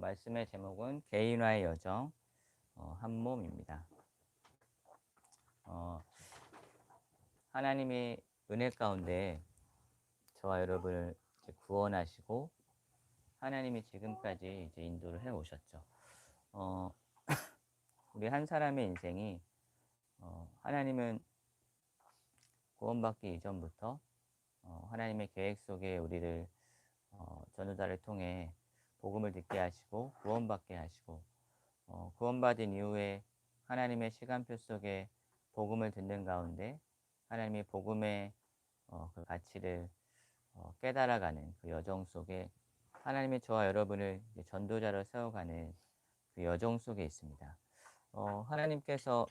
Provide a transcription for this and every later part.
말씀의 제목은 개인화의 여정 한 몸입니다. 하나님이 은혜 가운데 저와 여러분을 구원하시고 하나님이 지금까지 인도를 해 오셨죠. 우리 한 사람의 인생이 하나님은 구원받기 이전부터 하나님의 계획 속에 우리를 전도자를 통해 복음을 듣게 하시고 구원받게 하시고 구원받은 이후에 하나님의 시간표 속에 복음을 듣는 가운데 하나님이 복음의 그 가치를 깨달아가는 그 여정 속에 하나님이 저와 여러분을 전도자로 세워가는 그 여정 속에 있습니다. 하나님께서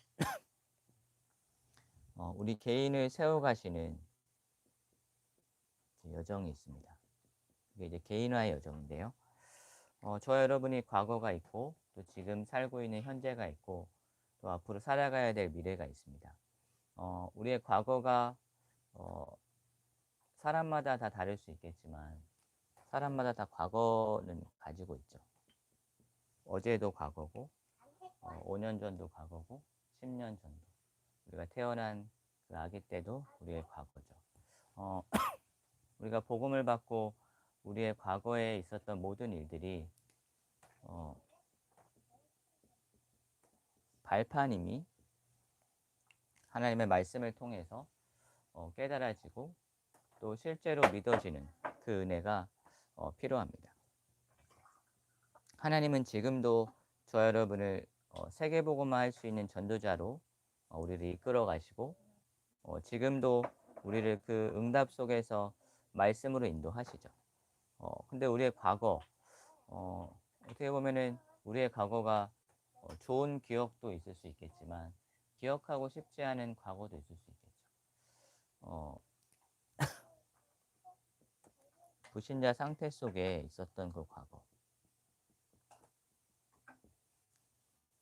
우리 개인을 세워가시는 여정이 있습니다. 그게 이제 개인화의 여정인데요. 저와 여러분이 과거가 있고 또 지금 살고 있는 현재가 있고 또 앞으로 살아가야 될 미래가 있습니다. 우리의 과거가 사람마다 다 다를 수 있겠지만 사람마다 다 과거는 가지고 있죠. 어제도 과거고 5년 전도 과거고 10년 전도 우리가 태어난 그 아기 때도 우리의 과거죠. 우리가 복음을 받고 우리의 과거에 있었던 모든 일들이 발판임이 하나님의 말씀을 통해서 깨달아지고 또 실제로 믿어지는 그 은혜가 필요합니다. 하나님은 지금도 저 여러분을 세계복음화 할 수 있는 전도자로 우리를 이끌어 가시고 지금도 우리를 그 응답 속에서 말씀으로 인도하시죠. 근데 우리의 과거 어떻게 보면은 우리의 과거가 좋은 기억도 있을 수 있겠지만 기억하고 싶지 않은 과거도 있을 수 있겠죠. 불신자 상태 속에 있었던 그 과거,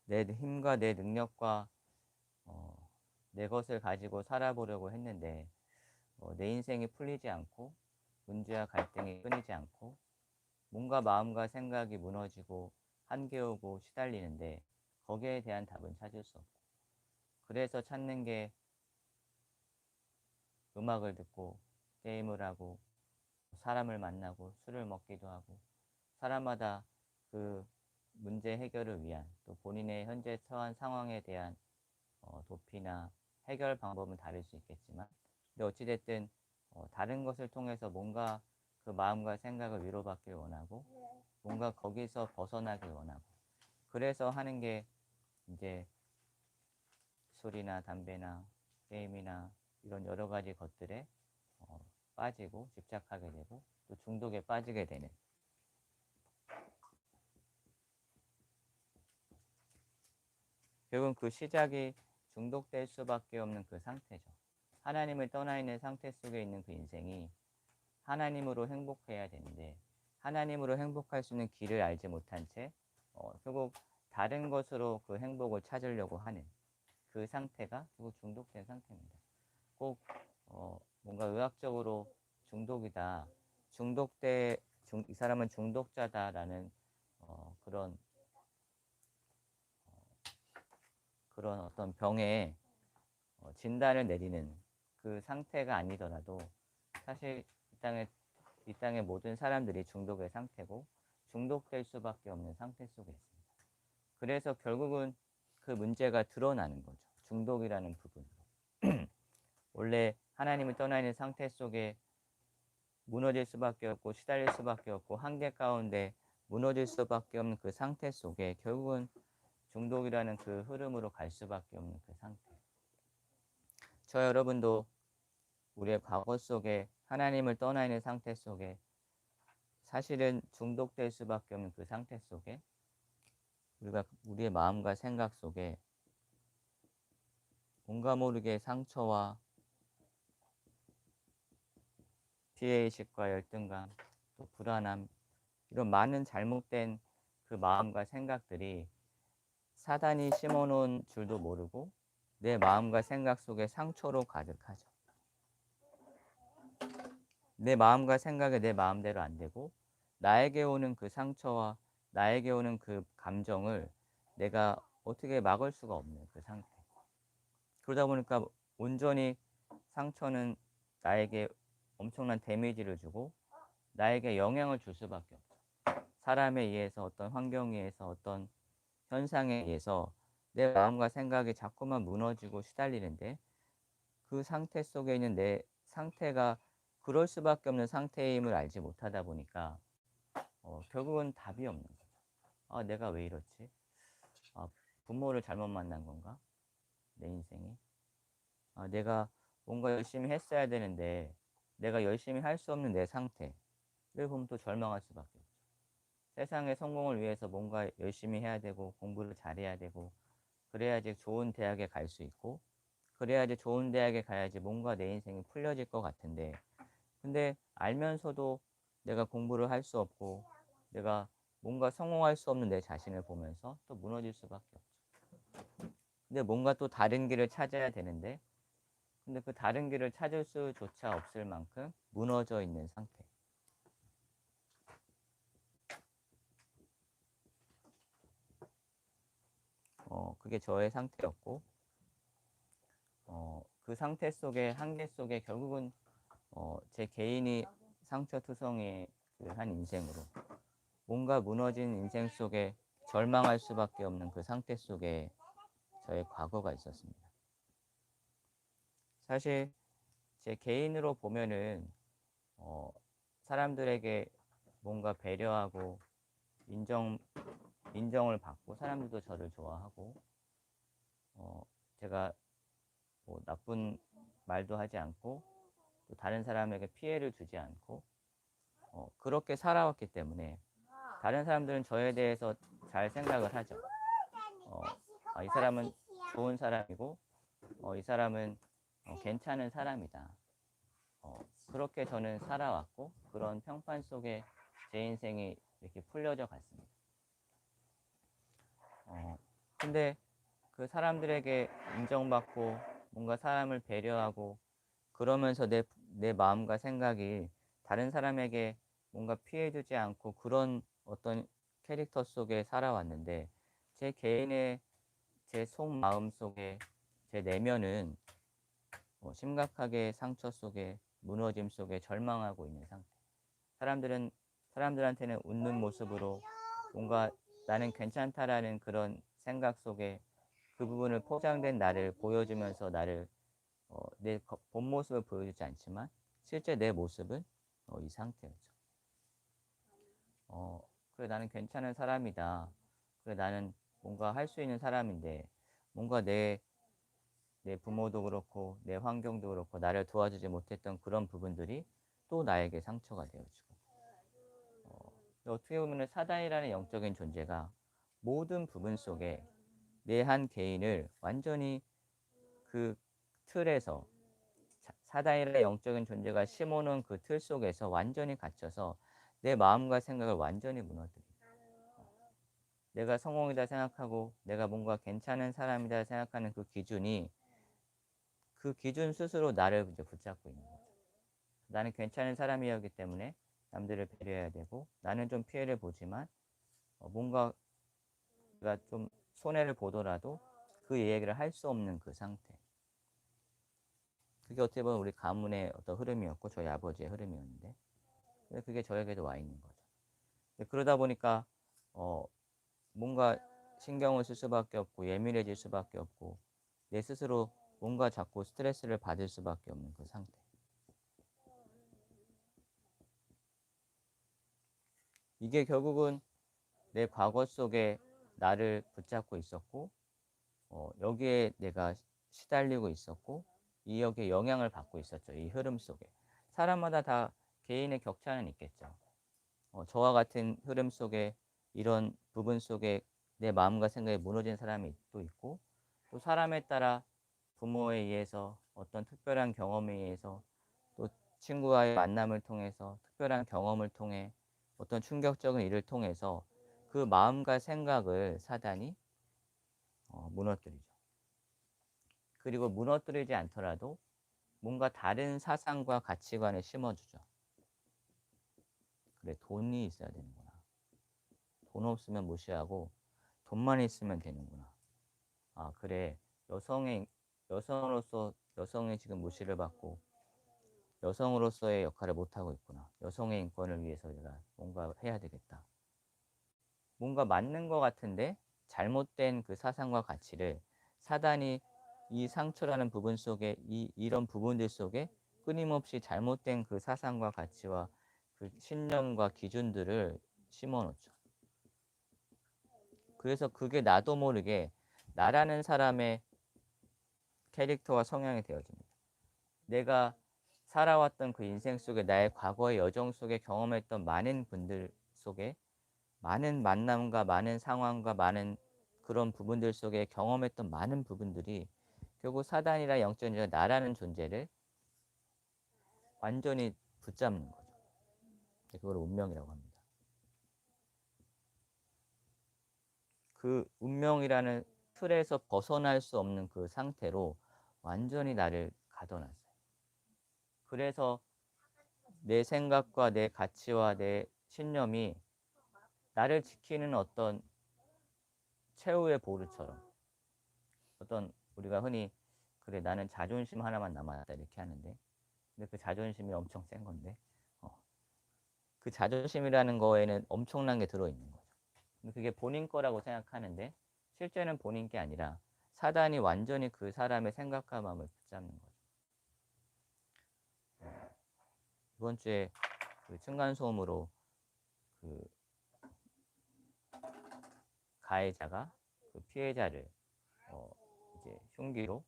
내 힘과 내 능력과 내 것을 가지고 살아보려고 했는데 내 인생이 풀리지 않고 문제와 갈등이 끊이지 않고 몸과 마음과 생각이 무너지고 한계오고 시달리는데 거기에 대한 답은 찾을 수 없고 그래서 찾는 게 음악을 듣고 게임을 하고 사람을 만나고 술을 먹기도 하고 사람마다 그 문제 해결을 위한 또 본인의 현재 처한 상황에 대한 도피나 해결 방법은 다를 수 있겠지만 근데 어찌됐든 다른 것을 통해서 뭔가 그 마음과 생각을 위로받길 원하고 뭔가 거기서 벗어나길 원하고 그래서 하는 게 이제 술이나 담배나 게임이나 이런 여러 가지 것들에 빠지고 집착하게 되고 또 중독에 빠지게 되는 결국은 그 시작이 중독될 수밖에 없는 그 상태죠. 하나님을 떠나 있는 상태 속에 있는 그 인생이 하나님으로 행복해야 되는데 하나님으로 행복할 수 있는 길을 알지 못한 채 결국 다른 것으로 그 행복을 찾으려고 하는 그 상태가 결국 중독된 상태입니다. 꼭 뭔가 의학적으로 중독이다, 이 사람은 중독자다라는 그런 어떤 병에 진단을 내리는 그 상태가 아니더라도 사실 이 땅의 모든 사람들이 중독의 상태고 중독될 수밖에 없는 상태 속에 있습니다. 그래서 결국은 그 문제가 드러나는 거죠. 중독이라는 부분으로. 원래 하나님을 떠나 있는 상태 속에 무너질 수밖에 없고 시달릴 수밖에 없고 한계 가운데 무너질 수밖에 없는 그 상태 속에 결국은 중독이라는 그 흐름으로 갈 수밖에 없는 그 상태. 저 여러분도 우리의 과거 속에 하나님을 떠나 있는 상태 속에 사실은 중독될 수밖에 없는 그 상태 속에 우리의 마음과 생각 속에 뭔가 모르게 상처와 피해의식과 열등감 또 불안함 이런 많은 잘못된 그 마음과 생각들이 사단이 심어놓은 줄도 모르고 내 마음과 생각 속에 상처로 가득하죠. 내 마음과 생각이 내 마음대로 안 되고 나에게 오는 그 상처와 나에게 오는 그 감정을 내가 어떻게 막을 수가 없는 그 상태. 그러다 보니까 온전히 상처는 나에게 엄청난 데미지를 주고 나에게 영향을 줄 수밖에 없죠. 사람에 의해서 어떤 환경에 의해서 어떤 현상에 의해서 내 마음과 생각이 자꾸만 무너지고 시달리는데 그 상태 속에 있는 내 상태가 그럴 수밖에 없는 상태임을 알지 못하다 보니까 결국은 답이 없는 거죠. '아 내가 왜 이렇지? 아 부모를 잘못 만난 건가? 내 인생이? 아 내가 뭔가 열심히 했어야 되는데 내가 열심히 할 수 없는 내 상태를 보면 또 절망할 수밖에 없죠. 세상의 성공을 위해서 뭔가 열심히 해야 되고 공부를 잘해야 되고 그래야지 좋은 대학에 갈 수 있고 그래야지 좋은 대학에 가야지 뭔가 내 인생이 풀려질 것 같은데 근데 알면서도 내가 공부를 할 수 없고 내가 뭔가 성공할 수 없는 내 자신을 보면서 또 무너질 수밖에 없죠. 근데 뭔가 또 다른 길을 찾아야 되는데 근데 그 다른 길을 찾을 수조차 없을 만큼 무너져 있는 상태. 그게 저의 상태였고 그 상태 속에 한계 속에 결국은 제 개인이 상처투성이의 그 한 인생으로 뭔가 무너진 인생 속에 절망할 수밖에 없는 그 상태 속에 저의 과거가 있었습니다. 사실 제 개인으로 보면은 어 사람들에게 뭔가 배려하고 인정 인정을 받고 사람들도 저를 좋아하고 어 제가 뭐 나쁜 말도 하지 않고 또 다른 사람에게 피해를 주지 않고 그렇게 살아왔기 때문에 다른 사람들은 저에 대해서 잘 생각을 하죠. 어, 이 사람은 좋은 사람이고, 이 사람은 괜찮은 사람이다. 그렇게 저는 살아왔고, 그런 평판 속에 제 인생이 이렇게 풀려져 갔습니다. 근데 그 사람들에게 인정받고, 뭔가 사람을 배려하고, 그러면서 내 마음과 생각이 다른 사람에게 뭔가 피해주지 않고 그런 어떤 캐릭터 속에 살아왔는데 제 개인의 제 속마음 속에 제 내면은 심각하게 상처 속에 무너짐 속에 절망하고 있는 상태. 사람들은 사람들한테는 웃는 모습으로 뭔가 나는 괜찮다라는 그런 생각 속에 그 부분을 포장된 나를 보여주면서 나를 내 본 모습을 보여주지 않지만 실제 내 모습은 이 상태였죠. 그래 나는 괜찮은 사람이다. 그래 나는 뭔가 할 수 있는 사람인데 뭔가 내 부모도 그렇고 내 환경도 그렇고 나를 도와주지 못했던 그런 부분들이 또 나에게 상처가 되어지고 어떻게 보면 사단이라는 영적인 존재가 모든 부분 속에 내 한 개인을 완전히 그 틀에서 사단이라는 영적인 존재가 심어놓은 그 틀 속에서 완전히 갇혀서 내 마음과 생각을 완전히 무너뜨려. 내가 성공이다 생각하고 내가 뭔가 괜찮은 사람이다 생각하는 그 기준이 그 기준 스스로 나를 이제 붙잡고 있는 거죠. 나는 괜찮은 사람이었기 때문에 남들을 배려해야 되고 나는 좀 피해를 보지만 뭔가 내가 좀 손해를 보더라도 그 얘기를 할 수 없는 그 상태. 그게 어떻게 보면 우리 가문의 어떤 흐름이었고 저희 아버지의 흐름이었는데 근데 그게 저에게도 와 있는 거죠. 그러다 보니까 어 뭔가 신경을 쓸 수밖에 없고 예민해질 수밖에 없고 내 스스로 뭔가 자꾸 스트레스를 받을 수밖에 없는 그 상태. 이게 결국은 내 과거 속에 나를 붙잡고 있었고 여기에 내가 시달리고 있었고 이 여기에 영향을 받고 있었죠. 이 흐름 속에. 사람마다 다 개인의 격차는 있겠죠. 저와 같은 흐름 속에 이런 부분 속에 내 마음과 생각이 무너진 사람이 또 있고 또 사람에 따라 부모에 의해서 어떤 특별한 경험에 의해서 또 친구와의 만남을 통해서 특별한 경험을 통해 어떤 충격적인 일을 통해서 그 마음과 생각을 사단이 무너뜨리죠. 그리고 무너뜨리지 않더라도 뭔가 다른 사상과 가치관을 심어주죠. 그래, 돈이 있어야 되는구나. 돈 없으면 무시하고 돈만 있으면 되는구나. 아, 그래. 여성으로서 여성의 지금 무시를 받고 여성으로서의 역할을 못하고 있구나. 여성의 인권을 위해서 내가 뭔가 해야 되겠다. 뭔가 맞는 것 같은데 잘못된 그 사상과 가치를 사단이 이 상처라는 부분 속에 이런 부분들 속에 끊임없이 잘못된 그 사상과 가치와 그 신념과 기준들을 심어 놓죠. 그래서 그게 나도 모르게 나라는 사람의 캐릭터와 성향이 되어집니다. 내가 살아왔던 그 인생 속에 나의 과거의 여정 속에 경험했던 많은 분들 속에 많은 만남과 많은 상황과 많은 그런 부분들 속에 경험했던 많은 부분들이 결국 사단이나 영적이나 나라는 존재를 완전히 붙잡는 거죠. 그걸 운명이라고 합니다. 그 운명이라는 틀에서 벗어날 수 없는 그 상태로 완전히 나를 가둬놨어요. 그래서 내 생각과 내 가치와 내 신념이 나를 지키는 어떤 최후의 보루처럼 어떤 우리가 흔히 그래 나는 자존심 하나만 남았다 이렇게 하는데 근데 그 자존심이 엄청 센 건데 그 자존심이라는 거에는 엄청난 게 들어있는 거죠. 근데 그게 본인 거라고 생각하는데 실제는 본인 게 아니라 사단이 완전히 그 사람의 생각과 마음을 붙잡는 거죠. 이번 주에 그 층간소음으로 그 가해자가 그 피해자를 이제 흉기로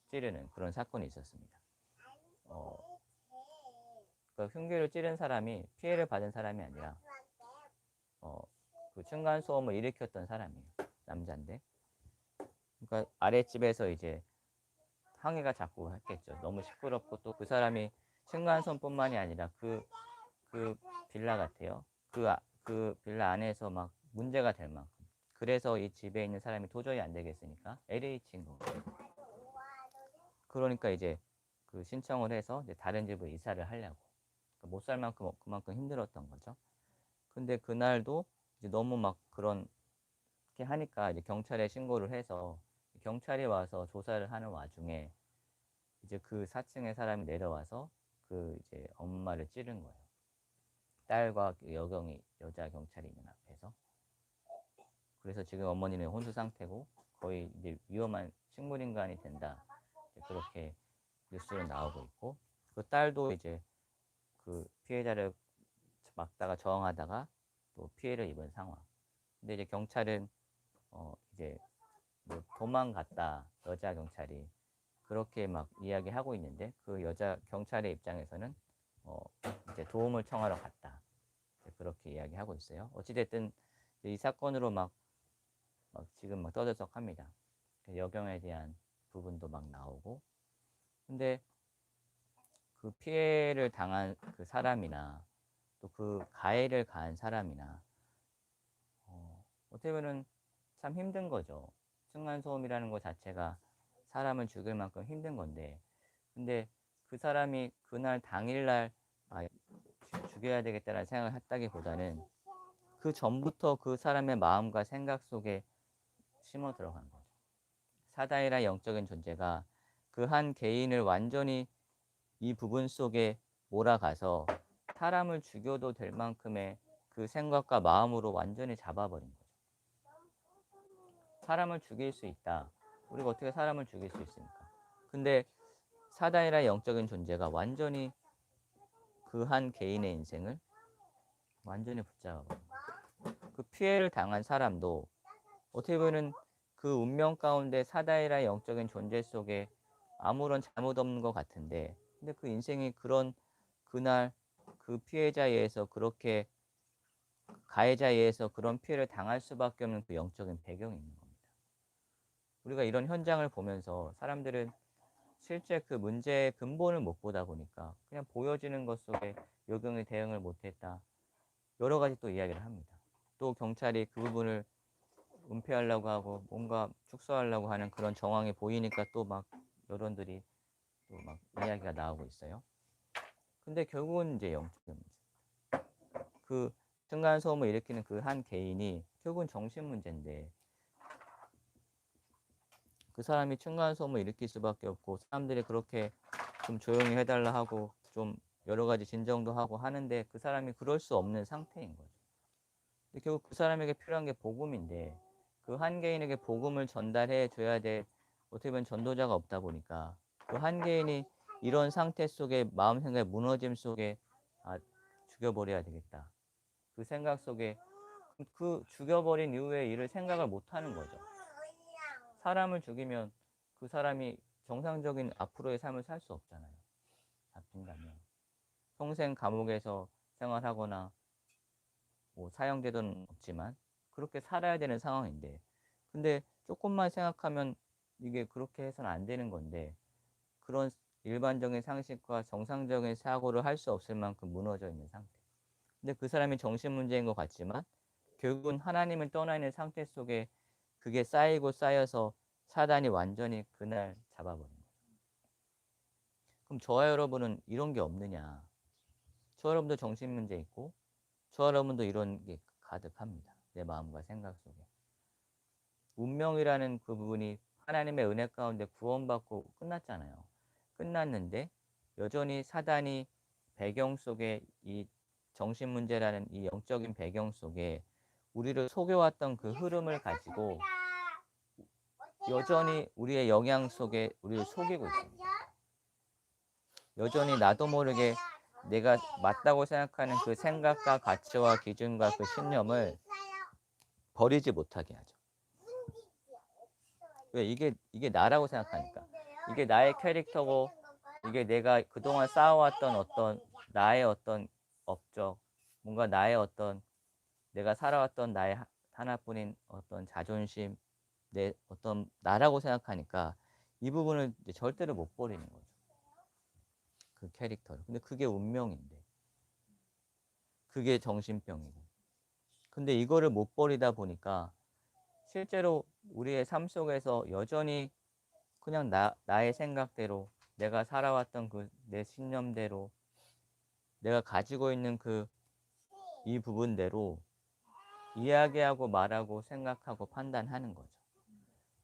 찌르는 그런 사건이 있었습니다. 그 흉기를 찌른 사람이 피해를 받은 사람이 아니라 그 층간소음을 일으켰던 사람이에요. 남자인데. 그러니까 아랫집에서 이제 항의가 자꾸 했겠죠. 너무 시끄럽고 또 그 사람이 층간소음뿐만이 아니라 그 빌라 같아요. 그 빌라 안에서 막 문제가 될 만큼. 그래서 이 집에 있는 사람이 도저히 안 되겠으니까 LH인 거예요. 그러니까 이제 그 신청을 해서 이제 다른 집으로 이사를 하려고. 그러니까 못 살 만큼 그만큼 힘들었던 거죠. 근데 그날도 이제 너무 막 그렇게 하니까 이제 경찰에 신고를 해서 경찰이 와서 조사를 하는 와중에 이제 그 4층에 사람이 내려와서 그 이제 엄마를 찌른 거예요. 딸과 그 여자 경찰이 있는 앞에서. 그래서 지금 어머니는 혼수 상태고 거의 이제 위험한 식물인간이 된다. 그렇게 뉴스로 나오고 있고 그 딸도 이제 그 피해자를 막다가 저항하다가 또 피해를 입은 상황. 근데 이제 경찰은 이제 뭐 도망갔다 여자 경찰이 그렇게 막 이야기하고 있는데 그 여자 경찰의 입장에서는 이제 도움을 청하러 갔다 그렇게 이야기하고 있어요. 어찌됐든 이 사건으로 막 지금 막 떠들썩합니다. 여경에 대한 부분도 막 나오고 근데 그 피해를 당한 그 사람이나 또 그 가해를 가한 사람이나 어떻게 보면 참 힘든 거죠. 층간소음이라는 것 자체가 사람을 죽일 만큼 힘든 건데 근데 그 사람이 그날 당일날 아, 죽여야 되겠다는 생각을 했다기보다는 그 전부터 그 사람의 마음과 생각 속에 심어 들어간 거죠. 사다이라 영적인 존재가 그 한 개인을 완전히 이 부분 속에 몰아가서 사람을 죽여도 될 만큼의 그 생각과 마음으로 완전히 잡아버린 거죠. 사람을 죽일 수 있다. 우리가 어떻게 사람을 죽일 수 있습니까? 근데 사단이라 영적인 존재가 완전히 그 한 개인의 인생을 완전히 붙잡아버린 거예요. 그 피해를 당한 사람도 어떻게 보면 그 운명 가운데 사단이라 영적인 존재 속에 아무런 잘못 없는 것 같은데 근데 그 인생이 그날 그 피해자에 의해서 그렇게 가해자에 의해서 그런 피해를 당할 수밖에 없는 그 영적인 배경이 있는 겁니다. 우리가 이런 현장을 보면서 사람들은 실제 그 문제의 근본을 못 보다 보니까 그냥 보여지는 것 속에 요경이 대응을 못했다. 여러 가지 또 이야기를 합니다. 또 경찰이 그 부분을 은폐하려고 하고 뭔가 축소하려고 하는 그런 정황이 보이니까 또 막 여론들이 또 막 이야기가 나오고 있어요. 근데 결국은 이제 영적인 문제. 그 층간소음을 일으키는 그 한 개인이 결국은 정신 문제인데, 그 사람이 층간소음을 일으킬 수밖에 없고 사람들이 그렇게 좀 조용히 해달라 하고 좀 여러 가지 진정도 하고 하는데 그 사람이 그럴 수 없는 상태인 거죠. 근데 결국 그 사람에게 필요한 게 복음인데 그 한 개인에게 복음을 전달해 줘야 될 어떻게 보면 전도자가 없다 보니까 그 한 개인이 이런 상태 속에 마음 생각의 무너짐 속에 아, 죽여버려야 되겠다. 그 생각 속에 그 죽여버린 이후에 일을 생각을 못 하는 거죠. 사람을 죽이면 그 사람이 정상적인 앞으로의 삶을 살 수 없잖아요. 잡힌다면. 평생 감옥에서 생활하거나 뭐 사형제도는 없지만 그렇게 살아야 되는 상황인데, 근데 조금만 생각하면 이게 그렇게 해서는 안 되는 건데 그런 일반적인 상식과 정상적인 사고를 할 수 없을 만큼 무너져 있는 상태. 근데 그 사람이 정신 문제인 것 같지만 결국은 하나님을 떠나 있는 상태 속에 그게 쌓이고 쌓여서 사단이 완전히 그날 잡아버린 거예요. 그럼 저와 여러분은 이런 게 없느냐? 저와 여러분도 정신 문제 있고 저와 여러분도 이런 게 가득합니다. 내 마음과 생각 속에. 운명이라는 그 부분이 하나님의 은혜 가운데 구원받고 끝났잖아요. 끝났는데 여전히 사단이 배경 속에 이 정신 문제라는 이 영적인 배경 속에 우리를 속여왔던 그 흐름을 가지고 여전히 우리의 영향 속에 우리를 속이고 있습니다. 여전히 나도 모르게 내가 맞다고 생각하는 그 생각과 가치와 기준과 그 신념을 버리지 못하게 하죠. 왜? 이게 나라고 생각하니까. 이게 나의 캐릭터고 이게 내가 그동안 쌓아왔던 어떤 나의 어떤 업적, 뭔가 나의 어떤 내가 살아왔던 나의 하나뿐인 어떤 자존심, 내 어떤 나라고 생각하니까 이 부분을 이제 절대로 못 버리는 거죠. 그 캐릭터를. 근데 그게 운명인데. 그게 정신병이고. 근데 이거를 못 버리다 보니까 실제로 우리의 삶 속에서 여전히 그냥 나의 생각대로 내가 살아왔던 그 내 신념대로 내가 가지고 있는 그 이 부분대로 이야기하고 말하고 생각하고 판단하는 거죠.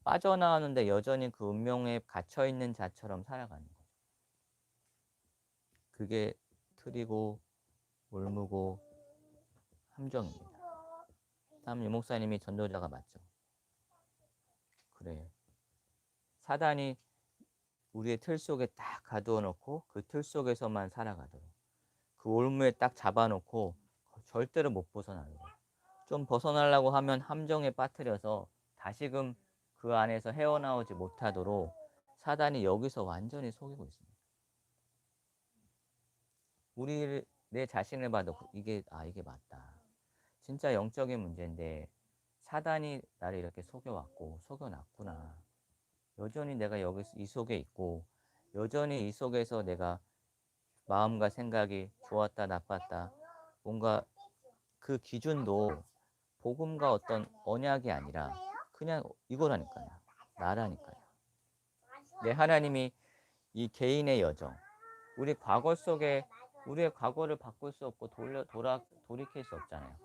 빠져나왔는데 여전히 그 운명에 갇혀있는 자처럼 살아가는 거죠. 그게 틀이고 올무고 함정입니다. 다음 유목사님이 전도자가 맞죠? 그래요. 사단이 우리의 틀 속에 딱 가두어 놓고 그 틀 속에서만 살아가도록 그 올무에 딱 잡아놓고 절대로 못 벗어나도록 좀 벗어나려고 하면 함정에 빠뜨려서 다시금 그 안에서 헤어나오지 못하도록 사단이 여기서 완전히 속이고 있습니다. 내 자신을 봐도 이게 맞다. 진짜 영적인 문제인데 사단이 나를 이렇게 속여왔고 속여놨구나. 여전히 내가 여기 이 속에 있고 여전히 이 속에서 내가 마음과 생각이 좋았다 나빴다 뭔가 그 기준도 복음과 어떤 언약이 아니라 그냥 이거라니까요. 나라니까요. 내 하나님이 이 개인의 여정, 우리 과거 속에 우리의 과거를 바꿀 수 없고 돌이킬 수 없잖아요.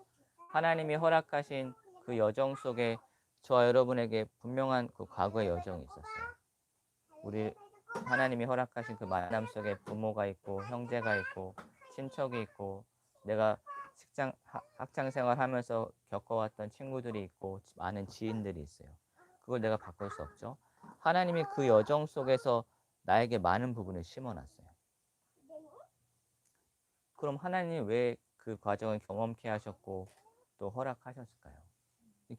하나님이 허락하신 그 여정 속에 저와 여러분에게 분명한 그 과거의 여정이 있었어요. 우리 하나님이 허락하신 그 만남 속에 부모가 있고 형제가 있고 친척이 있고 내가 학창 생활하면서 겪어왔던 친구들이 있고 많은 지인들이 있어요. 그걸 내가 바꿀 수 없죠. 하나님이 그 여정 속에서 나에게 많은 부분을 심어놨어요. 그럼 하나님이 왜 그 과정을 경험케 하셨고 또 허락하셨을까요?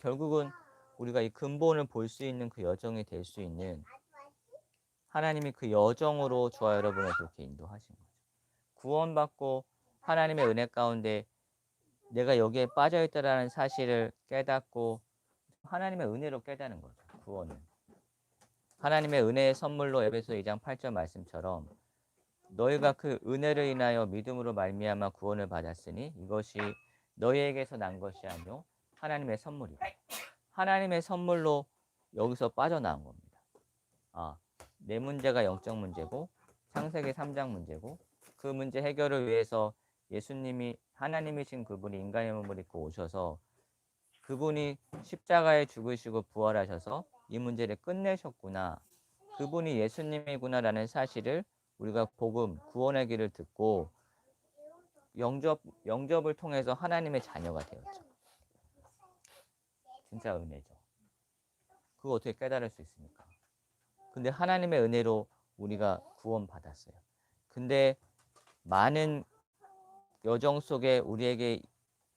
결국은 우리가 이 근본을 볼 수 있는 그 여정이 될 수 있는 하나님이 그 여정으로 저와 여러분을 그렇게 인도하신 거죠. 구원받고 하나님의 은혜 가운데 내가 여기에 빠져있다라는 사실을 깨닫고 하나님의 은혜로 깨닫는 거죠. 구원은. 하나님의 은혜의 선물로 에베소 2장 8절 말씀처럼 너희가 그 은혜를 인하여 믿음으로 말미암아 구원을 받았으니 이것이 너희에게서 난 것이 아니요 하나님의 선물이다. 하나님의 선물로 여기서 빠져나온 겁니다. 내 문제가 영적 문제고 창세기 3장 문제고 그 문제 해결을 위해서 예수님이 하나님이신 그분이 인간의 몸을 입고 오셔서 그분이 십자가에 죽으시고 부활하셔서 이 문제를 끝내셨구나. 그분이 예수님이구나라는 사실을 우리가 복음, 구원의 길을 듣고 영접을 통해서 하나님의 자녀가 되었죠. 진짜 은혜죠. 그거 어떻게 깨달을 수 있습니까? 근데 하나님의 은혜로 우리가 구원받았어요. 근데 많은 여정 속에 우리에게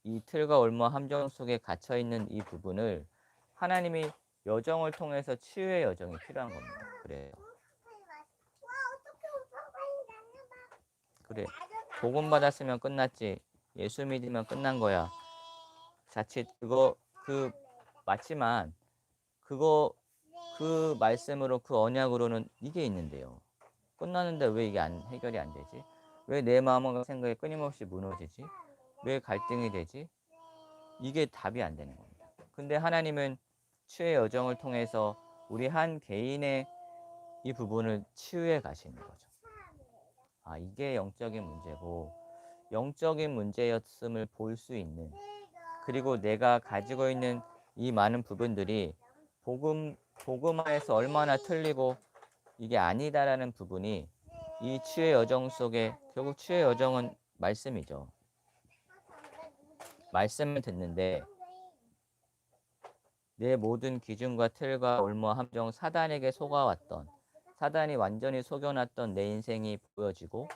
이 틀과 올무 함정 속에 갇혀 있는 이 부분을 하나님이 여정을 통해서 치유의 여정이 필요한 겁니다. 그래. 복음 받았으면 끝났지. 예수 믿으면 끝난 거야. 자칫 맞지만 그 말씀으로 그 언약으로는 이게 있는데요. 끝나는데 왜 이게 해결이 안 되지? 왜 내 마음과 생각이 끊임없이 무너지지? 왜 갈등이 되지? 이게 답이 안 되는 겁니다. 근데 하나님은 치유의 여정을 통해서 우리 한 개인의 이 부분을 치유해 가시는 거죠. 이게 영적인 문제고, 영적인 문제였음을 볼 수 있는, 그리고 내가 가지고 있는 이 많은 부분들이 복음화에서 얼마나 틀리고 이게 아니다라는 부분이 이 치유의 여정 속에, 결국 치유의 여정은 말씀이죠. 말씀을 듣는데 내 모든 기준과 틀과 올무 함정, 사단에게 속아왔던, 사단이 완전히 속여놨던 내 인생이 보여지고,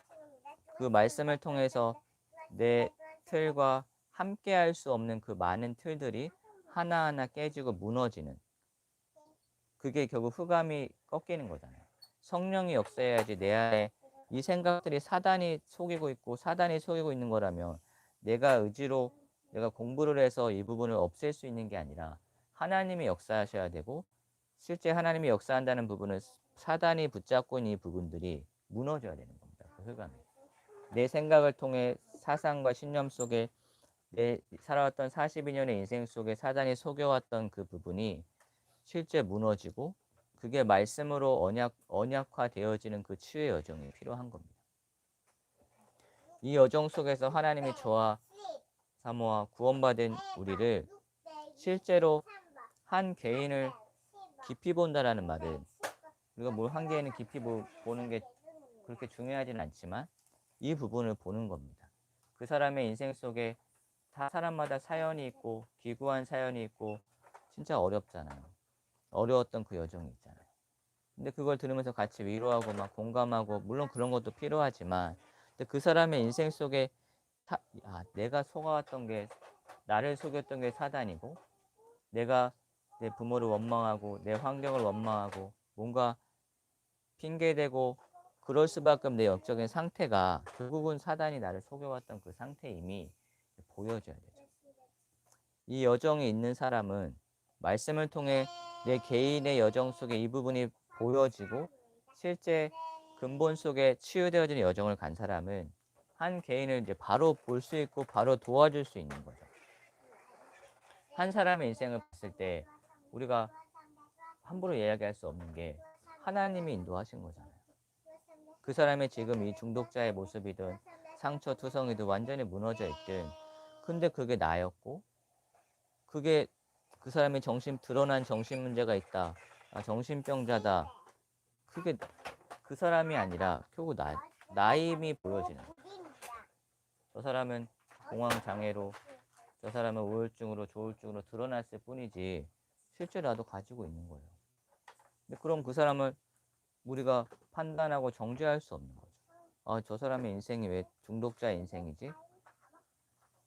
그 말씀을 통해서 내 틀과 함께 할 수 없는 그 많은 틀들이 하나하나 깨지고 무너지는, 그게 결국 흑암이 꺾이는 거잖아요. 성령이 역사해야지. 내 안에 이 생각들이 사단이 속이고 있고 사단이 속이고 있는 거라면 내가 의지로 내가 공부를 해서 이 부분을 없앨 수 있는 게 아니라 하나님이 역사하셔야 되고, 실제 하나님이 역사한다는 부분은 사단이 붙잡고 있는 이 부분들이 무너져야 되는 겁니다. 그 흑암이. 내 생각을 통해 사상과 신념 속에 내 살아왔던 42년의 인생 속에 사단이 속여왔던 그 부분이 실제 무너지고, 그게 말씀으로 언약화되어지는 그 치유의 여정이 필요한 겁니다. 이 여정 속에서 하나님이 저와 사모와 구원받은 우리를 실제로 한 개인을 깊이 본다라는 말은, 우리가 뭘 한 개인을 깊이 보는 게 그렇게 중요하지는 않지만 이 부분을 보는 겁니다. 그 사람의 인생 속에 다 사람마다 사연이 있고 기구한 사연이 있고 진짜 어렵잖아요. 어려웠던 그 여정이 있잖아요. 근데 그걸 들으면서 같이 위로하고 막 공감하고, 물론 그런 것도 필요하지만, 근데 그 사람의 인생 속에 내가 속아왔던 게, 나를 속였던 게 사단이고, 내가 내 부모를 원망하고 내 환경을 원망하고 뭔가 핑계대고 그럴 수밖에 없는 내 영적인 상태가 결국은 사단이 나를 속여왔던 그 상태임이 보여져야 되죠. 이 여정에 있는 사람은 말씀을 통해 내 개인의 여정 속에 이 부분이 보여지고 실제 근본 속에 치유되어지는 여정을 간 사람은 한 개인을 이제 바로 볼 수 있고 바로 도와줄 수 있는 거죠. 한 사람의 인생을 봤을 때 우리가 함부로 이야기할 수 없는 게 하나님이 인도하신 거잖아요. 그 사람의 지금 이 중독자의 모습이든 상처 투성이든 완전히 무너져 있든, 근데 그게 나였고, 그게 그 사람이 드러난 정신 문제가 있다, 정신병자다, 그게 그 사람이 아니라 결국 나임이 보여지는 거예요. 저 사람은 공황장애로, 저 사람은 우울증으로 조울증으로 드러났을 뿐이지 실제 나도 가지고 있는 거예요. 근데 그럼 그 사람을 우리가 판단하고 정죄할 수 없는 거죠. 저 사람의 인생이 왜 중독자 인생이지?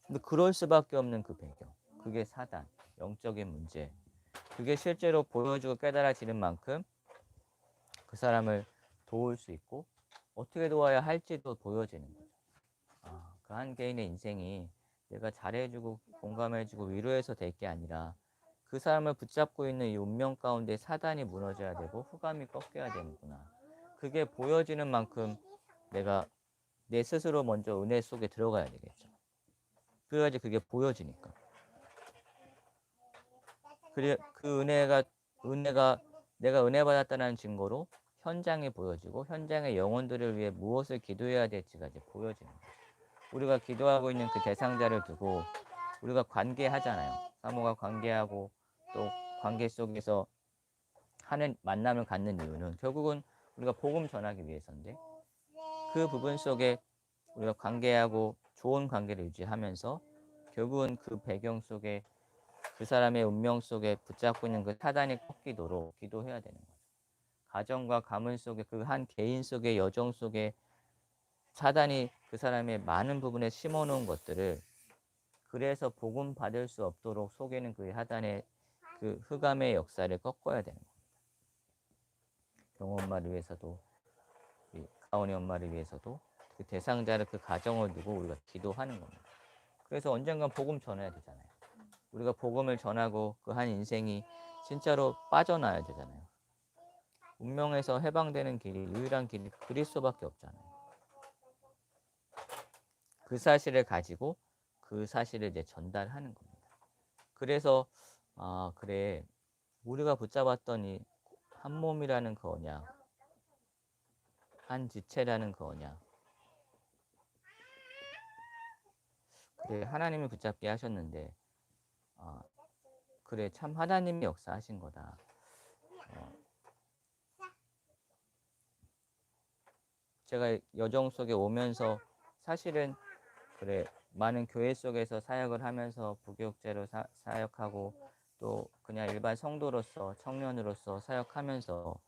근데 그럴 수밖에 없는 그 배경, 그게 사단, 영적인 문제, 그게 실제로 보여지고 깨달아지는 만큼 그 사람을 도울 수 있고 어떻게 도와야 할지도 보여지는 거죠. 그 한 개인의 인생이 내가 잘해주고 공감해주고 위로해서 될 게 아니라 그 사람을 붙잡고 있는 이 운명 가운데 사단이 무너져야 되고 흑암이 꺾여야 되는구나. 그게 보여지는 만큼 내가 내 스스로 먼저 은혜 속에 들어가야 되겠죠. 그래야지 그게 보여지니까. 그래, 그 은혜가 내가 은혜 받았다는 증거로 현장에 보여지고 현장의 영혼들을 위해 무엇을 기도해야 될지가 이제 보여지는 거죠. 우리가 기도하고 있는 그 대상자를 두고 우리가 관계하잖아요. 사모가 관계하고 또 관계 속에서 하는 만남을 갖는 이유는 결국은 우리가 복음 전하기 위해서인데, 그 부분 속에 우리가 관계하고 좋은 관계를 유지하면서 결국은 그 배경 속에 그 사람의 운명 속에 붙잡고 있는 그 사단이 꺾이도록 기도해야 되는 거죠. 가정과 가문 속에 그 한 개인 속의 여정 속에 사단이 그 사람의 많은 부분에 심어놓은 것들을, 그래서 복음 받을 수 없도록 속이는 그 사단의 그 흑암의 역사를 꺾어야 되는 거예요. 경호 엄마를 위해서도, 가온이 엄마를 위해서도 그 대상자를, 그 가정을 두고 우리가 기도하는 겁니다. 그래서 언젠간 복음 전해야 되잖아요. 우리가 복음을 전하고 그 한 인생이 진짜로 빠져나야 되잖아요. 운명에서 해방되는 길이, 유일한 길이 그리스도밖에 없잖아요. 그 사실을 가지고 그 사실을 이제 전달하는 겁니다. 그래서 그래, 우리가 붙잡았던 이 한 몸이라는 그 언약, 한 지체라는 그 언약, 그래 하나님이 붙잡게 하셨는데, 그래 참 하나님이 역사하신 거다. 제가 여정 속에 오면서 사실은 그래 많은 교회 속에서 사역을 하면서 부교육제로 사역하고 또 그냥 일반 성도로서, 청년으로서 사역하면서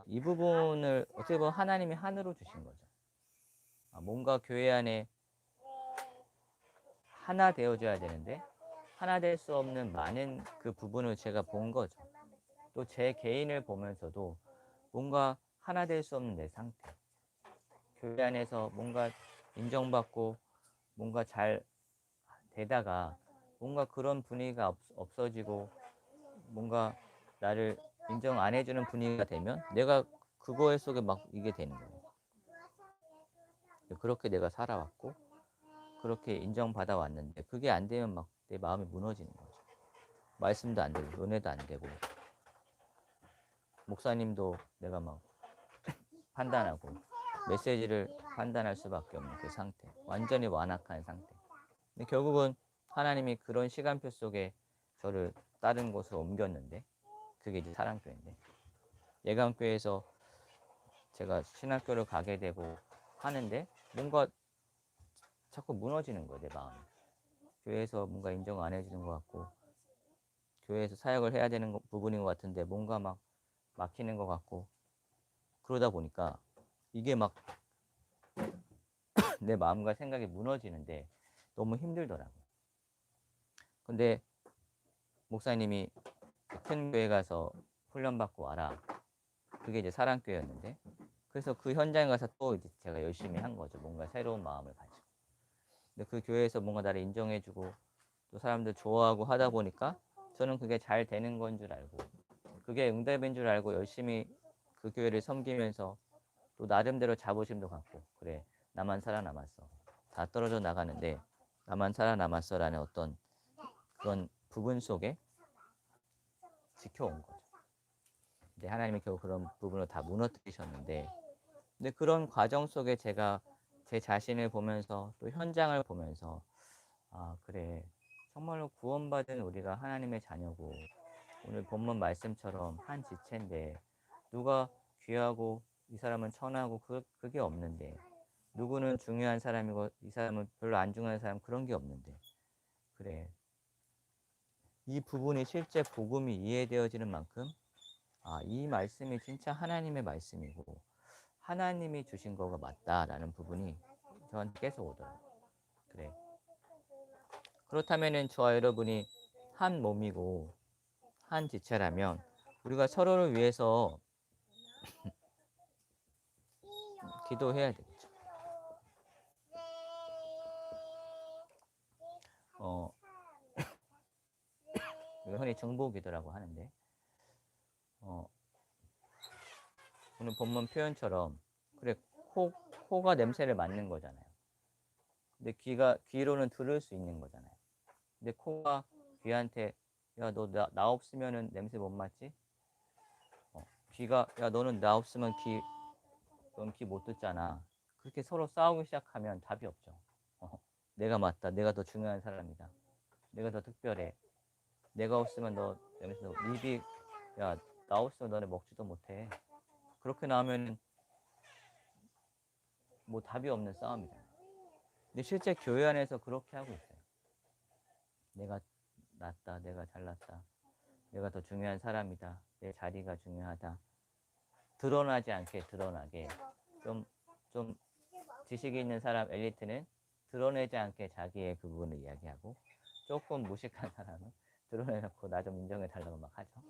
이 부분을 어떻게 보면 하나님이 하늘로 주신 거죠. 뭔가 교회 안에 하나 되어져야 되는데 하나 될 수 없는 많은 그 부분을 제가 본 거죠. 또 제 개인을 보면서도 뭔가 하나 될 수 없는 내 상태, 교회 안에서 뭔가 인정받고 뭔가 잘 되다가 뭔가 그런 분위기가 없어지고 뭔가 나를 인정 안 해주는 분위기가 되면 내가 그거에 속에 막 이게 되는 거예요. 그렇게 내가 살아왔고 그렇게 인정받아 왔는데 그게 안 되면 막 내 마음이 무너지는 거죠. 말씀도 안 되고 은혜도 안 되고 목사님도 내가 막 판단하고 메시지를 판단할 수밖에 없는 그 상태, 완전히 완악한 상태. 근데 결국은 하나님이 그런 시간표 속에 저를 다른 곳으로 옮겼는데, 그게 이제 사랑교회인데, 예강교회에서 제가 신학교를 가게 되고 하는데 뭔가 자꾸 무너지는 거예요, 내 마음이. 교회에서 뭔가 인정 안 해주는 것 같고 교회에서 사역을 해야 되는 부분인 것 같은데 뭔가 막 막히는 것 같고, 그러다 보니까 이게 막 내 마음과 생각이 무너지는데 너무 힘들더라고요. 근데 목사님이 큰 교회 가서 훈련받고 와라, 그게 이제 사랑교회였는데, 그래서 그 현장에 가서 또 이제 제가 열심히 한 거죠. 뭔가 새로운 마음을 가지고. 근데 그 교회에서 뭔가 나를 인정해주고 또 사람들 좋아하고 하다 보니까 저는 그게 잘 되는 건 줄 알고 그게 응답인 줄 알고 열심히 그 교회를 섬기면서 또 나름대로 자부심도 갖고, 그래 나만 살아남았어, 다 떨어져 나가는데 나만 살아남았어 라는 어떤 그런 부분 속에 지켜온 거죠. 근데 하나님이 결국 그런 부분을 다 무너뜨리셨는데, 근데 그런 과정 속에 제가 제 자신을 보면서 또 현장을 보면서 그래 정말로 구원받은 우리가 하나님의 자녀고 오늘 본문 말씀처럼 한 지체인데 누가 귀하고 이 사람은 천하고 그게 없는데, 누구는 중요한 사람이고 이 사람은 별로 안 중요한 사람, 그런 게 없는데, 그래 이 부분이 실제 복음이 이해되어지는 만큼 이 말씀이 진짜 하나님의 말씀이고 하나님이 주신 거가 맞다라는 부분이 저한테 계속 오더라고요. 그래 그렇다면은 저와 여러분이 한 몸이고 한 지체라면 우리가 서로를 위해서 기도해야 되겠죠. 어, 흔히 정보기도라고 하는데, 어, 오늘 본문 표현처럼 그래 코가 냄새를 맡는 거잖아요. 근데 귀로는 들을 수 있는 거잖아요. 근데 코가 귀한테 야 너 나 없으면은 냄새 못 맡지? 귀가 야 너는 나 없으면 넌 귀 못 듣잖아. 그렇게 서로 싸우기 시작하면 답이 없죠. 내가 맞다. 내가 더 중요한 사람이다. 내가 더 특별해. 내가 없으면 너, 이러면서 입이, 야, 나 없으면 너네 먹지도 못해. 그렇게 나오면 뭐 답이 없는 싸움이다. 근데 실제 교회 안에서 그렇게 하고 있어요. 내가 낫다. 내가 잘났다. 내가 더 중요한 사람이다. 내 자리가 중요하다. 드러나지 않게 드러나게. 좀 지식이 있는 사람, 엘리트는 드러내지 않게 자기의 그 부분을 이야기하고, 조금 무식한 사람은 드러내놓고 나 좀 인정해달라고 막 하죠.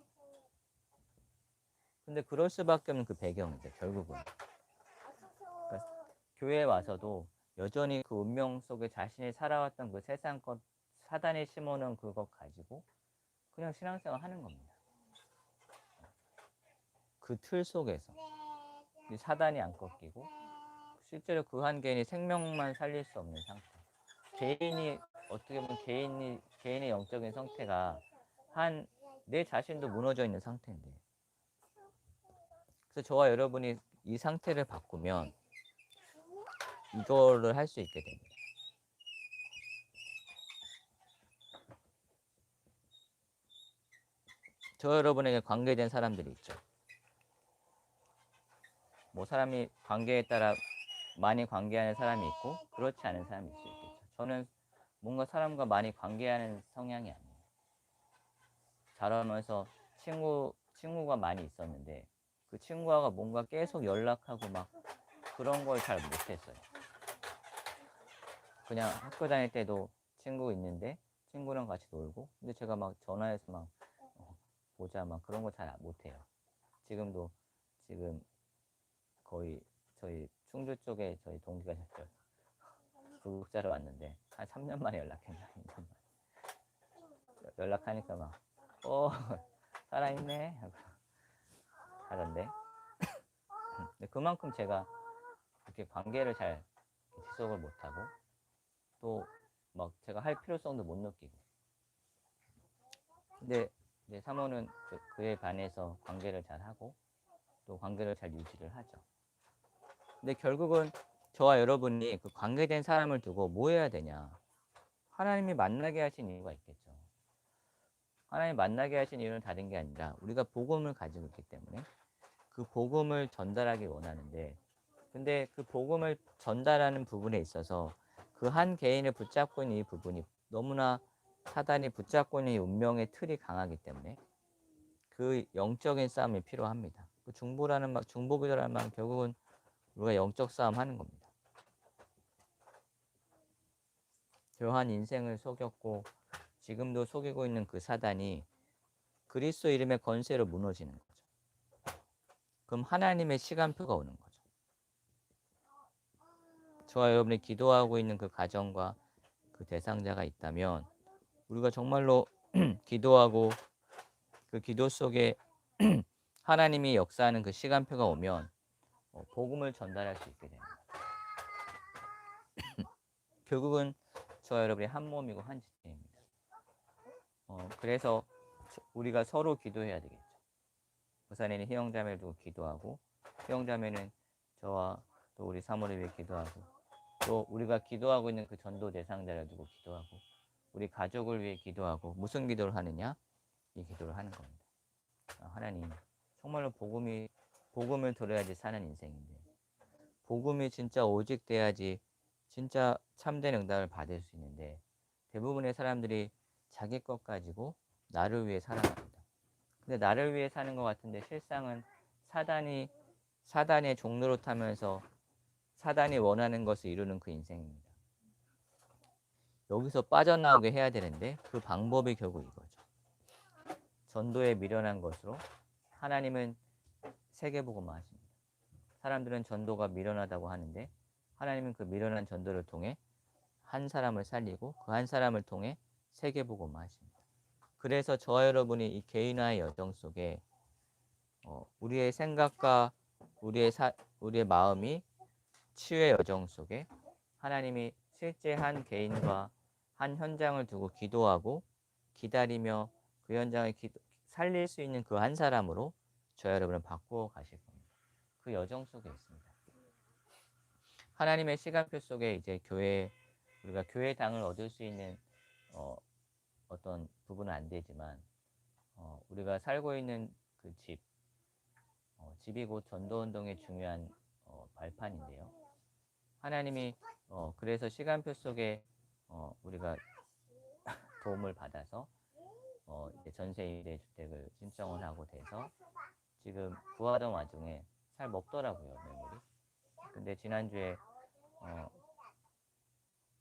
근데 그럴 수밖에 없는 그 배경인데, 결국은. 그러니까 교회에 와서도 여전히 그 운명 속에 자신이 살아왔던 그 세상 것, 사단이 심어놓은 그것 가지고 그냥 신앙생활 하는 겁니다. 그 틀 속에서. 사단이 안 꺾이고, 실제로 그 한 개인이 생명만 살릴 수 없는 상태. 개인이, 어떻게 보면 개인의 영적인 상태가 내 자신도 무너져 있는 상태인데. 그래서 저와 여러분이 이 상태를 바꾸면 이거를 할 수 있게 됩니다. 저 여러분에게 관계된 사람들이 있죠. 뭐 사람이 관계에 따라 많이 관계하는 사람이 있고 그렇지 않은 사람이 있을 수 있겠죠. 저는 뭔가 사람과 많이 관계하는 성향이 아니에요. 자라면서 친구가 많이 있었는데 그 친구가 뭔가 계속 연락하고 막 그런 걸 잘 못했어요. 그냥 학교 다닐 때도 친구 있는데 친구랑 같이 놀고, 근데 제가 막 전화해서 막 보자 막 그런 거 잘 못해요. 지금 거의 저희 충주 쪽에 저희 동기가 구독자로 왔는데 한 3년 만에 연락했나 2년 만에 연락하니까 막 살아있네 하고 하던데. 근데 그만큼 제가 이렇게 관계를 잘 지속을 못하고 또 막 제가 할 필요성도 못 느끼고. 근데 이제 사모는 그에 반해서 관계를 잘 하고 또 관계를 잘 유지를 하죠. 근데 결국은 저와 여러분이 그 관계된 사람을 두고 뭐 해야 되냐? 하나님이 만나게 하신 이유가 있겠죠. 하나님 만나게 하신 이유는 다른 게 아니라 우리가 복음을 가지고 있기 때문에 그 복음을 전달하기 원하는데, 근데 그 복음을 전달하는 부분에 있어서 그 한 개인을 붙잡고 있는 이 부분이 너무나 사단이 붙잡고 있는 이 운명의 틀이 강하기 때문에 그 영적인 싸움이 필요합니다. 그 중보기도라는 말 결국은 우리가 영적 싸움 하는 겁니다. 묘한 인생을 속였고 지금도 속이고 있는 그 사단이 그리스도 이름의 권세로 무너지는 거죠. 그럼 하나님의 시간표가 오는 거죠. 저와 여러분이 기도하고 있는 그 가정과 그 대상자가 있다면 우리가 정말로 기도하고 그 기도 속에 하나님이 역사하는 그 시간표가 오면 복음을 전달할 수 있게 됩니다. 결국은 저와 여러분이 한 몸이고 한 지체입니다. 그래서 우리가 서로 기도해야 되겠죠. 부산에 있는 희영자매를 두고 기도하고, 희영자매는 저와 또 우리 사모를 위해 기도하고, 또 우리가 기도하고 있는 그 전도 대상자를 두고 기도하고, 우리 가족을 위해 기도하고, 무슨 기도를 하느냐? 이 기도를 하는 겁니다. 하나님, 정말로 복음을 들어야지 사는 인생인데, 복음이 진짜 오직 돼야지 진짜 참된 응답을 받을 수 있는데, 대부분의 사람들이 자기 것 가지고 나를 위해 살아갑니다. 근데 나를 위해 사는 것 같은데 실상은 사단의 종로로 타면서 사단이 원하는 것을 이루는 그 인생입니다. 여기서 빠져나오게 해야 되는데 그 방법이 결국 이거죠. 전도에 미련한 것으로 하나님은 세계복음화 하십니다. 사람들은 전도가 미련하다고 하는데 하나님은 그 미련한 전도를 통해 한 사람을 살리고 그 한 사람을 통해 세계복음화 하십니다. 그래서 저와 여러분이 이 개인화의 여정 속에 우리의 생각과 우리의 마음이 치유의 여정 속에 하나님이 실제 한 개인과 한 현장을 두고 기도하고 기다리며 그 현장을 살릴 수 있는 그 한 사람으로 저 여러분을 바꾸어 가실 겁니다. 그 여정 속에 있습니다. 하나님의 시간표 속에 이제 교회로 우리가 교회당을 얻을 수 있는 어떤 부분은 안 되지만 우리가 살고 있는 그 집이 곧 전도운동의 중요한 발판인데요. 하나님이 그래서 시간표 속에 우리가 도움을 받아서 이제 전세 임대 주택을 신청을 하고 돼서 지금 구하던 와중에 잘 먹더라고요, 매물이. 근데 지난주에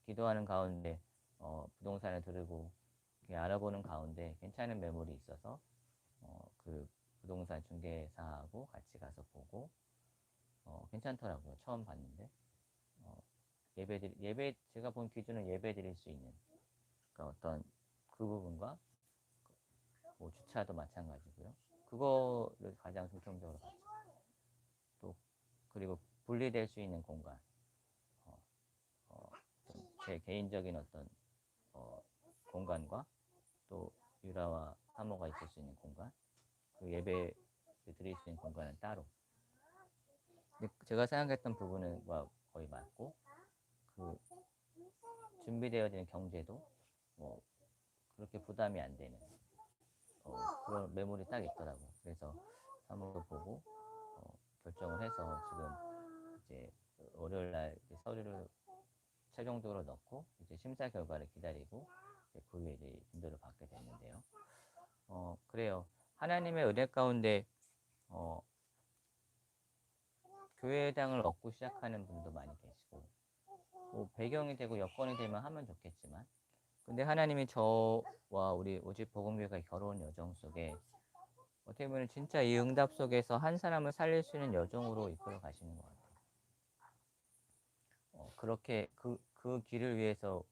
기도하는 가운데 부동산을 들고 알아보는 가운데 괜찮은 매물이 있어서 그 부동산 중개사하고 같이 가서 보고 괜찮더라고요. 처음 봤는데 예배 제가 본 기준은 예배 드릴 수 있는 그러니까 어떤 그 부분과 뭐 주차도 마찬가지고요. 그거를 가장 중점적으로 봤죠. 또 그리고 분리될 수 있는 공간, 어, 제 개인적인 어떤 공간과 또 유라와 사모가 있을 수 있는 공간, 그 예배 드릴 수 있는 공간은 따로. 제가 생각했던 부분은 거의 맞고 그 준비되어 있는 경제도 뭐 그렇게 부담이 안 되는 그런 매물이 딱 있더라고요. 그래서 사모를 보고 결정을 해서 지금 이제 월요일 날 서류를 최종적으로 넣고 이제 심사 결과를 기다리고 이제 그 후에 이제 인도를 받게 됐는데요. 그래요. 하나님의 은혜 가운데 교회당을 얻고 시작하는 분도 많이 계시고 뭐 배경이 되고 여건이 되면 하면 좋겠지만 근데 하나님이 저와 우리 오직 복음교회가 결혼 여정 속에 어떻게 보면 진짜 이 응답 속에서 한 사람을 살릴 수 있는 여정으로 이끌어 가시는 것 같아요. 그렇게 그 길을 위해서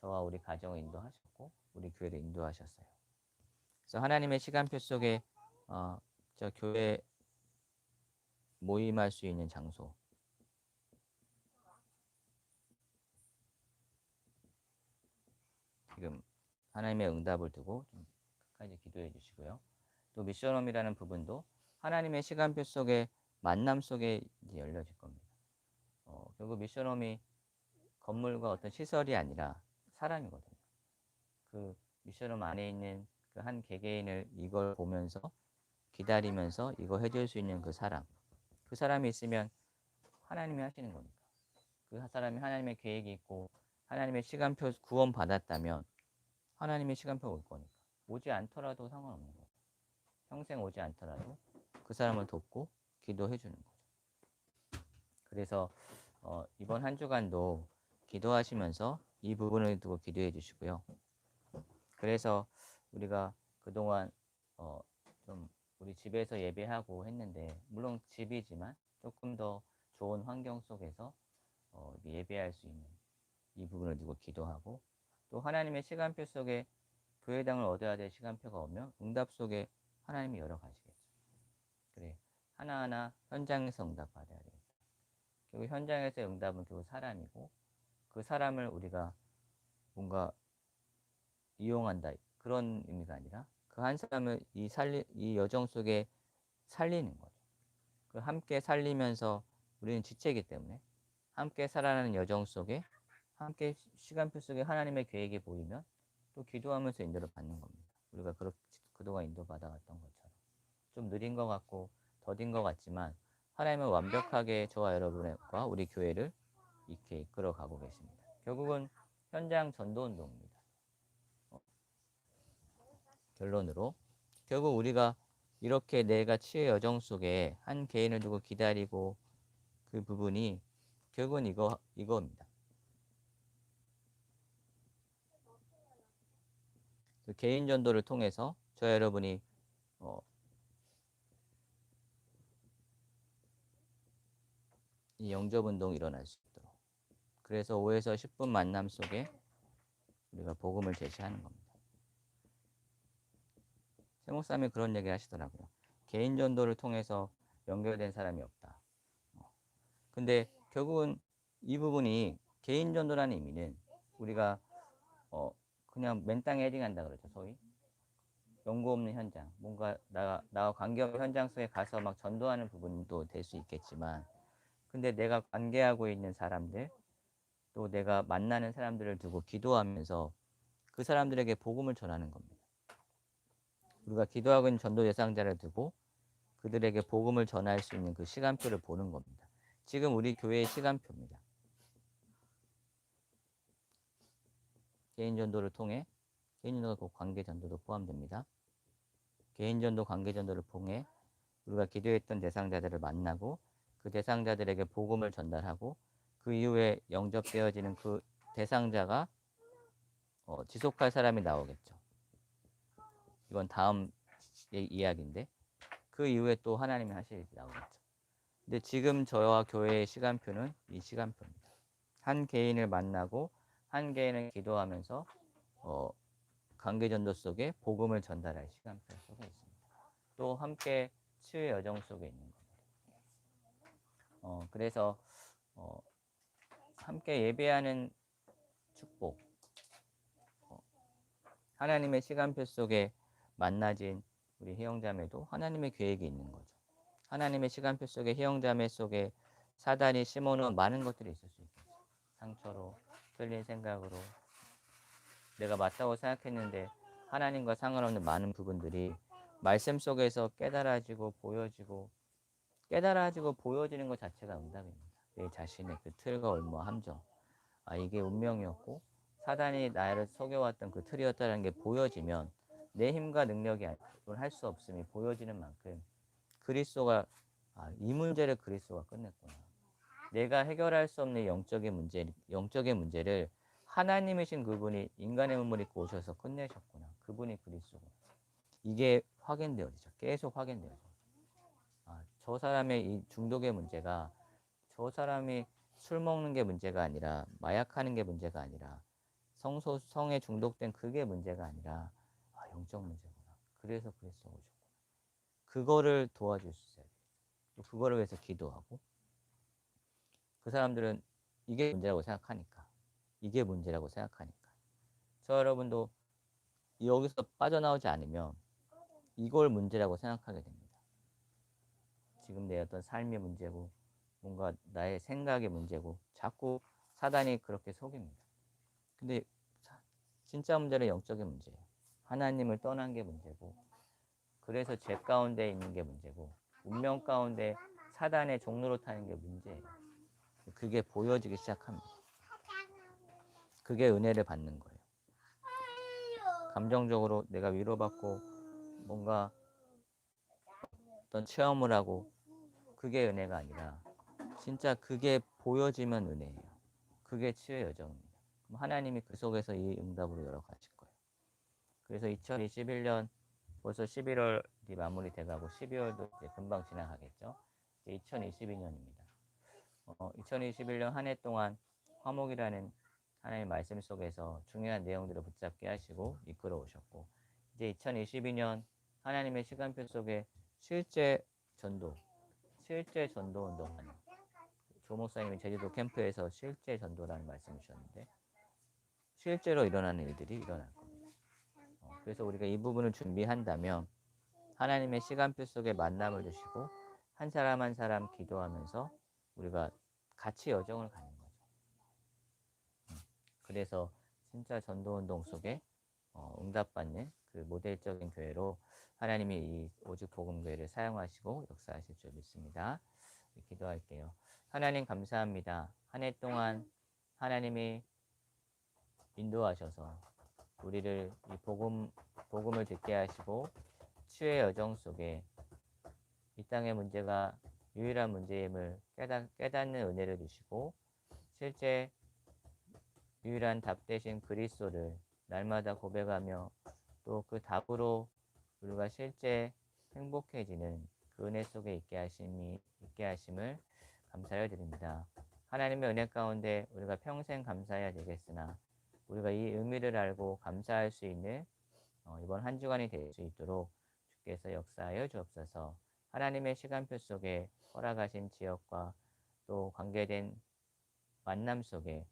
저와 우리 가정을 인도하셨고 우리 교회를 인도하셨어요. 그래서 하나님의 시간표 속에 저 교회 모임할 수 있는 장소 지금 하나님의 응답을 두고 좀 끝까지 기도해 주시고요. 또 미션홈이라는 부분도 하나님의 시간표 속에 만남 속에 이제 열려질 겁니다. 결국 미션홈이 건물과 어떤 시설이 아니라 사람이거든요. 그 미션홈 안에 있는 그 한 개개인을 이걸 보면서 기다리면서 이거 해줄 수 있는 그 사람이 있으면 하나님이 하시는 거니까. 그 사람이 하나님의 계획이 있고 하나님의 시간표 구원 받았다면 하나님의 시간표 올 거니까. 오지 않더라도 상관없는 거예요. 평생 오지 않더라도 그 사람을 돕고 기도해 주는 거죠. 그래서 이번 한 주간도 기도하시면서 이 부분을 두고 기도해 주시고요. 그래서 우리가 그동안 좀 우리 집에서 예배하고 했는데 물론 집이지만 조금 더 좋은 환경 속에서 예배할 수 있는 이 부분을 두고 기도하고 또 하나님의 시간표 속에 교회당을 얻어야 될 시간표가 오면 응답 속에 하나님이 열어가시겠죠. 그래 하나하나 현장에서 응답 받아야 되겠다. 결국 현장에서의 응답은 결국 사람이고 그 사람을 우리가 뭔가 이용한다 그런 의미가 아니라 그 한 사람을 이 여정 속에 살리는 거죠. 그 함께 살리면서 우리는 지체이기 때문에 함께 살아가는 여정 속에 함께 시간표 속에 하나님의 계획이 보이면 또 기도하면서 인도를 받는 겁니다. 우리가 그동안 인도 받아왔던 것처럼 좀 느린 것 같고 더딘 것 같지만 하나님은 완벽하게 저와 여러분과 우리 교회를 이렇게 이끌어가고 계십니다. 결국은 현장 전도운동입니다. 결론으로 결국 우리가 이렇게 내가 치유의 여정 속에 한 개인을 두고 기다리고 그 부분이 결국은 이거입니다. 그 개인 전도를 통해서 저 여러분이 이 영접 운동이 일어날 수 있도록 그래서 5에서 10분 만남 속에 우리가 복음을 제시하는 겁니다. 최 목사님이 그런 얘기 하시더라고요. 개인 전도를 통해서 연결된 사람이 없다. 근데 결국은 이 부분이 개인 전도라는 의미는 우리가 그냥 맨땅에 헤딩한다 그러죠. 소위 연고 없는 현장, 뭔가 나와 관계없는 현장 속에 가서 막 전도하는 부분도 될 수 있겠지만 근데 내가 관계하고 있는 사람들 또 내가 만나는 사람들을 두고 기도하면서 그 사람들에게 복음을 전하는 겁니다. 우리가 기도하고 있는 전도 대상자를 두고 그들에게 복음을 전할 수 있는 그 시간표를 보는 겁니다. 지금 우리 교회의 시간표입니다. 개인 전도를 통해, 개인 전도가 곧 관계 전도도 포함됩니다. 개인 전도, 관계 전도를 통해 우리가 기도했던 대상자들을 만나고 그 대상자들에게 복음을 전달하고 그 이후에 영접되어지는 그 대상자가 지속할 사람이 나오겠죠. 이건 다음 이야기인데 그 이후에 또 하나님이 하실 일이 나오겠죠. 근데 지금 저와 교회의 시간표는 이 시간표입니다. 한 개인을 만나고 한 개인을 기도하면서 관계전도 속에 복음을 전달할 시간표 속에 있습니다. 또 함께 치유의 여정 속에 있는 겁니다. 그래서 함께 예배하는 축복, 하나님의 시간표 속에 만나진 우리 희영자매도 하나님의 계획이 있는 거죠. 하나님의 시간표 속에 희영자매 속에 사단이 심어놓은 많은 것들이 있을 수 있겠죠. 상처로, 틀린 생각으로, 내가 맞다고 생각했는데 하나님과 상관없는 많은 부분들이 말씀 속에서 깨달아지고 보여지는 것 자체가 응답입니다. 내 자신의 그 틀과 올무 함정, 이게 운명이었고 사단이 나를 속여왔던 그 틀이었다는 게 보여지면 내 힘과 능력이 할 수 없음이 보여지는 만큼 그리스도가 이 문제를 그리스도가 끝냈구나. 내가 해결할 수 없는 영적인 문제를 하나님이신 그분이 인간의 몸을 입고 오셔서 끝내셨구나. 그분이 그리스도고. 이게 확인되어지죠. 계속 확인되어져. 저 사람의 이 중독의 문제가 저 사람이 술 먹는 게 문제가 아니라 마약하는 게 문제가 아니라 성에 중독된 그게 문제가 아니라 영적 문제구나. 그래서 그리스도가 오셨구나. 그거를 도와줄 수 있어야 돼요. 또 그거를 위해서 기도하고 그 사람들은 이게 문제라고 생각하니까 저 여러분도 여기서 빠져나오지 않으면 이걸 문제라고 생각하게 됩니다. 지금 내 어떤 삶의 문제고 뭔가 나의 생각의 문제고 자꾸 사단이 그렇게 속입니다. 근데 진짜 문제는 영적인 문제예요. 하나님을 떠난 게 문제고 그래서 죄 가운데 있는 게 문제고 운명 가운데 사단의 종로로 타는 게 문제예요. 그게 보여지기 시작합니다. 그게 은혜를 받는 거예요. 감정적으로 내가 위로받고 뭔가 어떤 체험을 하고 그게 은혜가 아니라 진짜 그게 보여지면 은혜예요. 그게 치유의 여정입니다. 그럼 하나님이 그 속에서 이 응답으로 열어가실 거예요. 그래서 2021년 벌써 11월이 마무리돼 가고 12월도 이제 금방 지나가겠죠. 이제 2022년입니다. 2021년 한 해 동안 화목이라는 하나님의 말씀 속에서 중요한 내용들을 붙잡게 하시고 이끌어 오셨고 이제 2022년 하나님의 시간표 속에 실제 전도 운동하는 조 목사님이 제주도 캠프에서 실제 전도라는 말씀을 주셨는데 실제로 일어나는 일들이 일어날 겁니다. 그래서 우리가 이 부분을 준비한다면 하나님의 시간표 속에 만남을 주시고 한 사람 한 사람 기도하면서 우리가 같이 여정을 가는 거죠. 그래서 진짜 전도운동 속에 응답받는 그 모델적인 교회로 하나님이 이 오직 복음교회를 사용하시고 역사하실 줄 믿습니다. 기도할게요. 하나님 감사합니다. 한 해 동안 하나님이 인도하셔서 우리를 이 복음을 듣게 하시고 치유의 여정 속에 이 땅의 문제가 유일한 문제임을 깨닫는 은혜를 주시고 실제 유일한 답 대신 그리스도를 날마다 고백하며 또 그 답으로 우리가 실제 행복해지는 그 은혜 속에 있게 하심을 감사를 드립니다. 하나님의 은혜 가운데 우리가 평생 감사해야 되겠으나 우리가 이 의미를 알고 감사할 수 있는 이번 한 주간이 될 수 있도록 주께서 역사하여 주옵소서. 하나님의 시간표 속에 허락하신 지역과 또 관계된 만남 속에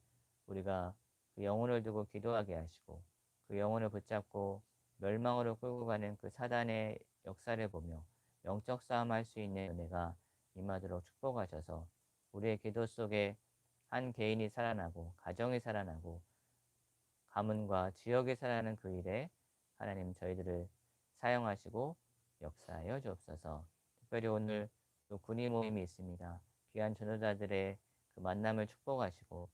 우리가 그 영혼을 두고 기도하게 하시고 그 영혼을 붙잡고 멸망으로 끌고 가는 그 사단의 역사를 보며 영적 싸움할 수 있는 은혜가 임하도록 축복하셔서 우리의 기도 속에 한 개인이 살아나고 가정이 살아나고 가문과 지역이 살아나는 그 일에 하나님 저희들을 사용하시고 역사하여 주옵소서. 특별히 오늘 또 군인 모임이 있습니다. 귀한 전도자들의 그 만남을 축복하시고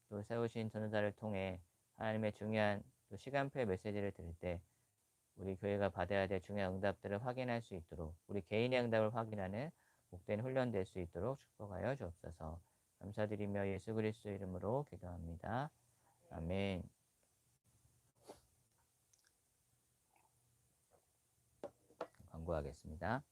또 세우신 전도자를 통해 하나님의 중요한 또 시간표의 메시지를 들을 때 우리 교회가 받아야 될 중요한 응답들을 확인할 수 있도록 우리 개인의 응답을 확인하는 복된 훈련 될 수 있도록 축복하여 주옵소서. 감사드리며 예수 그리스도 이름으로 기도합니다. 아멘. 광고하겠습니다.